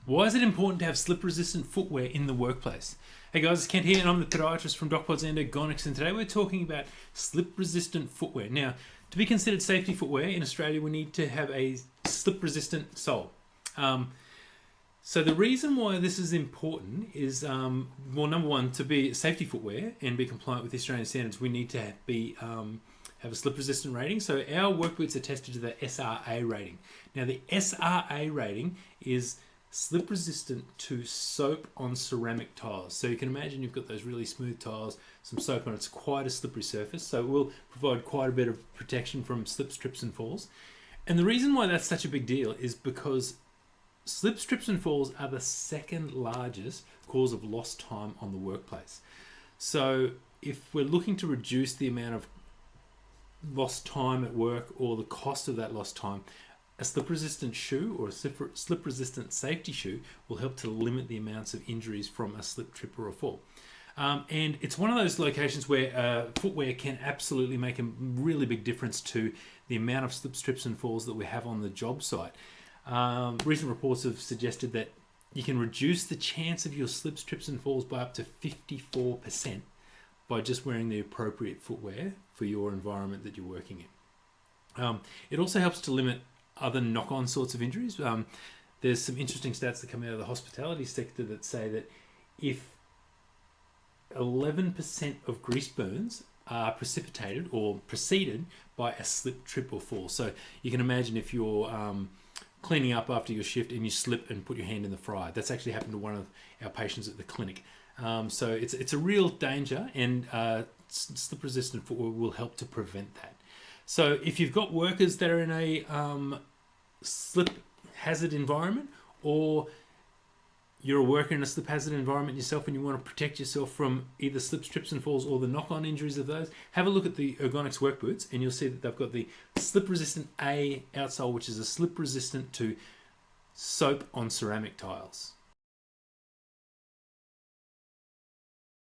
Why is it important to have slip-resistant footwear in the workplace? Hey guys, it's Kent here, and I'm the podiatrist from docpods and Ergonx, and today we're talking about slip-resistant footwear. Now, to be considered safety footwear in Australia, we need to have a slip-resistant sole. So the reason why this is important is, well, number one, to be safety footwear and be compliant with the Australian standards, we need to have a slip-resistant rating. So our work boots are tested to the SRA rating. Now, the SRA rating is slip resistant to soap on ceramic tiles. So you can imagine you've got those really smooth tiles, some soap on it. It's quite a slippery surface, so it will provide quite a bit of protection from slips, trips and falls. And the reason why that's such a big deal is because slips, trips and falls are the second largest cause of lost time on the workplace. So if we're looking to reduce the amount of lost time at work or the cost of that lost time, a slip-resistant shoe or a slip-resistant safety shoe will help to limit the amounts of injuries from a slip, trip or a fall. And it's one of those locations where footwear can absolutely make a really big difference to the amount of slips, trips and falls that we have on the job site. Recent reports have suggested that you can reduce the chance of your slips, trips and falls by up to 54% by just wearing the appropriate footwear for your environment that you're working in. It also helps to limit other knock-on sorts of injuries. There's some interesting stats that come out of the hospitality sector that say that if 11% of grease burns are precipitated or preceded by a slip, trip or fall. So you can imagine if you're cleaning up after your shift and you slip and put your hand in the fryer. That's actually happened to one of our patients at the clinic. So it's a real danger, and slip-resistant footwear will help to prevent that. So if you've got workers that are in a slip hazard environment, or you're a worker in a slip hazard environment yourself and you want to protect yourself from either slips, trips and falls or the knock-on injuries of those, have a look at the Ergonx work boots and you'll see that they've got the slip-resistant A outsole, which is a slip-resistant to soap on ceramic tiles.